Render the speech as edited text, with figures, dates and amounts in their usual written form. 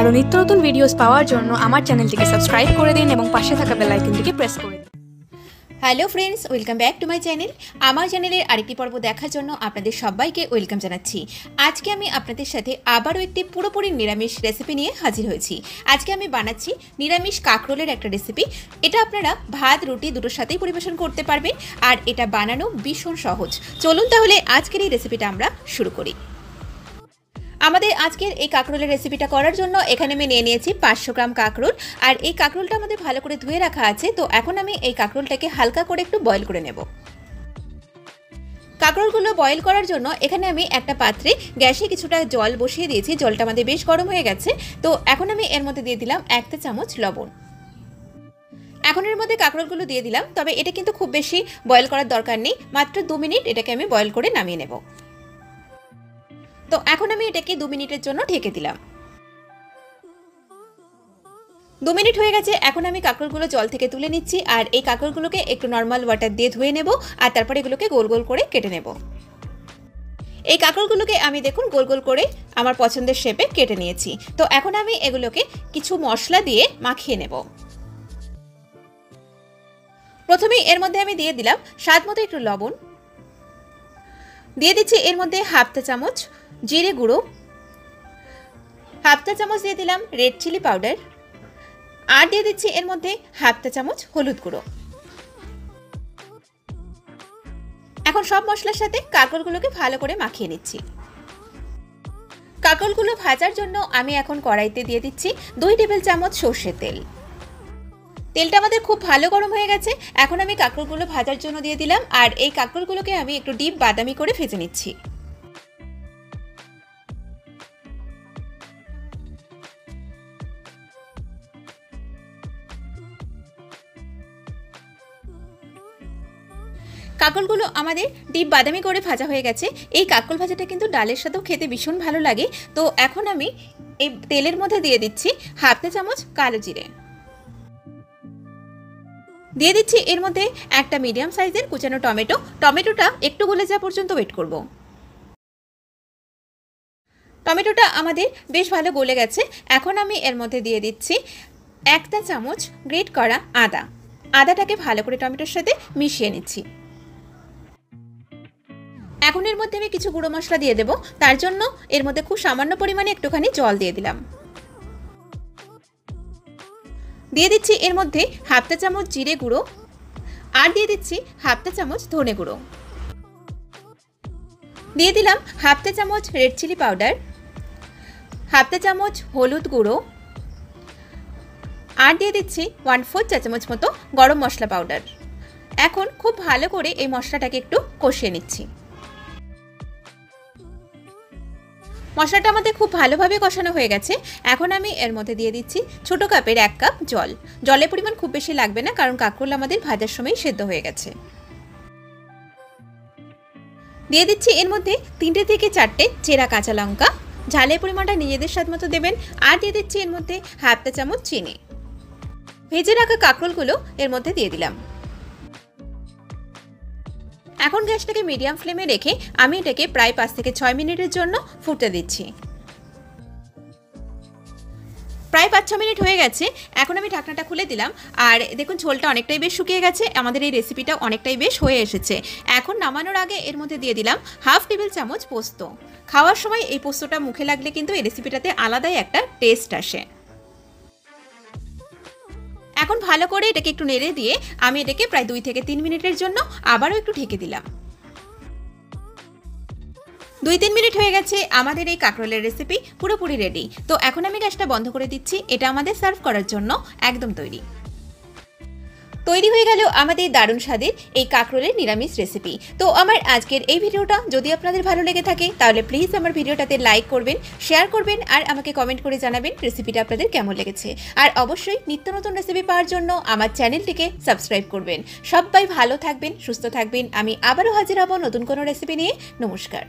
আরও নিত্য নতুন ভিডিওস পাওয়ার জন্য আমার চ্যানেলটিকে সাবস্ক্রাইব করে দিন এবং পাশে থাকা বেল আইকনটিকে প্রেস করে দিন। Hello friends, welcome back to my channel. আমার চ্যানেলের আরেকটি পর্ব দেখার জন্য আপনাদের সবাইকে ওয়েলকাম জানাচ্ছি। আজকে আমি আপনাদের সাথে আবারও একটি পুরোপুরি নিরামিষ রেসিপি নিয়ে হাজির হয়েছি। আজকে আমি বানাচ্ছি নিরামিষ কাঁকরোলের একটা রেসিপি। এটা আপনারা ভাত রুটি দুটোর সাথেই পরিবেশন করতে পারবেন, আর এটা বানানো ভীষণ সহজ। চলুন তাহলে আজকের এই রেসিপিটা আমরা শুরু করি। আমাদের আজকের এই কাঁকরোলের রেসিপিটা করার জন্য এখানে আমি নিয়ে নিয়েছি 500 গ্রাম কাঁকরোল। আর এই কাঁকরোলটা আমাদের ভালো করে ধুয়ে রাখা আছে। তো এখন আমি এই কাঁকরোলটাকে হালকা করে একটু বয়েল করে নেব। কাঁকরোলগুলো বয়েল করার জন্য এখানে আমি একটা পাত্রে গ্যাসে কিছুটা জল বসিয়ে দিয়েছি। জলটা আমাদের বেশ গরম হয়ে গেছে। তো এখন আমি এর মধ্যে দিয়ে দিলাম 1 চা চামচ লবণ। এখন এর মধ্যে কাঁকরোলগুলো দিয়ে দিলাম, তবে এটা কিন্তু খুব বেশি বয়েল করার দরকার নেই, মাত্র 2 মিনিট এটাকে আমি বয়েল করে নামিয়ে নেব। তো এখন আমি এটাকে 2 মিনিটের জন্য ঢেকে দিলাম। 2 মিনিট হয়ে গেছে। এখন আমি কাঁকরোলগুলো জল থেকে তুলে নিচ্ছি, আর এই কাঁকরোলগুলোকে একটু নর্মাল ওয়াটার দিয়ে ধুয়ে নেব, আর তারপরে এগুলোকে গোল গোল করে কেটে নেব। এই কাঁকরোলগুলোকে আমি দেখুন গোল গোল করে আমার পছন্দের শেপে কেটে নিয়েছি। তো এখন আমি এগুলোকে কিছু মশলা দিয়ে মাখিয়ে নেব। প্রথমেই এর মধ্যে আমি দিয়ে দিলাম স্বাদ মতো একটু লবণ, দিয়ে দিচ্ছি এর মধ্যে 1/2 চা চামচ জিরে গুঁড়ো, 1/2 চা চামচ দিয়ে দিলাম রেড চিলি পাউডার, আর দিয়ে দিচ্ছি এর মধ্যে 1/2 চা চামচ হলুদ গুঁড়ো। এখন সব মশলার সাথে কাঁকরোলগুলোকে ভালো করে মাখিয়ে নিচ্ছি। কাঁকরোলগুলো ভাজার জন্য আমি এখন কড়াইতে দিয়ে দিচ্ছি 2 টেবিল চামচ সর্ষের তেল। তেলটা আমাদের খুব ভালো গরম হয়ে গেছে। এখন আমি কাঁকরোলগুলো ভাজার জন্য দিয়ে দিলাম, আর এই কাঁকরোলগুলোকে আমি একটু ডিপ বাদামি করে ভেজে নিচ্ছি। কাঁকরোলগুলো আমাদের ডিপ বাদামি করে ভাজা হয়ে গেছে। এই কাঁকরোল ভাজাটা কিন্তু ডালের সাথেও খেতে ভীষণ ভালো লাগে। তো এখন আমি এই তেলের মধ্যে দিয়ে দিচ্ছি 1/2 চা চামচ কালো জিরে, দিয়ে দিচ্ছি এর মধ্যে একটা মিডিয়াম সাইজের কুচানো টমেটো। টমেটোটা একটু গলে যাওয়া পর্যন্ত ওয়েট করব। টমেটোটা আমাদের বেশ ভালো গলে গেছে। এখন আমি এর মধ্যে দিয়ে দিচ্ছি 1 চা চামচ গ্রেট করা আদা। আদাটাকে ভালো করে টমেটোর সাথে মিশিয়ে নিচ্ছি। এখন এর মধ্যে আমি কিছু গুঁড়ো মশলা দিয়ে দেব। তার জন্য এর মধ্যে খুব সামান্য পরিমাণে একটুখানি জল দিয়ে দিলাম। দিয়ে দিচ্ছি এর মধ্যে 1/2 চা চামচ জিরে গুঁড়ো, আর দিয়ে দিচ্ছি 1/2 চা চামচ ধনে গুঁড়ো, দিয়ে দিলাম 1/2 চা চামচ রেড চিলি পাউডার, 1/2 চা চামচ হলুদ গুঁড়ো, আর দিয়ে দিচ্ছি 1/4 চা চামচ মতো গরম মশলা পাউডার। এখন খুব ভালো করে এই মশলাটাকে একটু কষিয়ে নিচ্ছি। মশলাটা আমাদের খুব ভালোভাবে কষানো হয়ে গেছে। এখন আমি এর মধ্যে দিয়ে দিচ্ছি ছোট কাপের 1 কাপ জল। জলের পরিমাণ খুব বেশি লাগবে না, কারণ কাঁকরোল আমাদের ভাজার সময় সেদ্ধ হয়ে গেছে। দিয়ে দিচ্ছি এর মধ্যে 3 থেকে 4টে চেরা কাঁচা লঙ্কা। ঝালের পরিমাণটা নিজেদের স্বাদ মতো দেবেন। আর দিয়ে দিচ্ছি এর মধ্যে 1/2 চা চামচ চিনি। ভেজে রাখা কাঁকরোলগুলো এর মধ্যে দিয়ে দিলাম। এখন গ্যাসটাকে মিডিয়াম ফ্লেমে রেখে আমি এটাকে প্রায় 5 থেকে 6 মিনিটের জন্য ফুটতে দিচ্ছি। প্রায় 5-6 মিনিট হয়ে গেছে। এখন আমি ঢাকনাটা খুলে দিলাম, আর দেখুন ঝোলটা অনেকটাই বেশ শুকিয়ে গেছে। আমাদের এই রেসিপিটা অনেকটাই বেশ হয়ে এসেছে। এখন নামানোর আগে এর মধ্যে দিয়ে দিলাম 1/2 টেবিল চামচ পোস্ত। খাওয়ার সময় এই পোস্তটা মুখে লাগলে কিন্তু এই রেসিপিটাতে আলাদাই একটা টেস্ট আসে। এখন ভালো করে এটাকে একটু নেড়ে দিয়ে আমি এটাকে প্রায় 2 থেকে 3 মিনিটের জন্য আবারও একটু ঢেকে দিলাম। 2-3 মিনিট হয়ে গেছে। আমাদের এই কাঁকরোলের রেসিপি পুরোপুরি রেডি। তো এখন আমি গ্যাসটা বন্ধ করে দিচ্ছি। এটা আমাদের সার্ভ করার জন্য একদম তৈরি হয়ে গেল আমাদের দারুণ স্বাদের এই কাঁকরোলের নিরামিষ রেসিপি। তো আমার আজকের এই ভিডিওটা যদি আপনাদের ভালো লেগে থাকে তাহলে প্লিজ আমার ভিডিওটাতে লাইক করবেন, শেয়ার করবেন, আর আমাকে কমেন্ট করে জানাবেন রেসিপিটা আপনাদের কেমন লেগেছে। আর অবশ্যই নিত্য নতুন রেসিপি পাওয়ার জন্য আমার চ্যানেলটিকে সাবস্ক্রাইব করবেন। সবাই ভালো থাকবেন, সুস্থ থাকবেন। আমি আবারও হাজির হব নতুন কোনো রেসিপি নিয়ে। নমস্কার।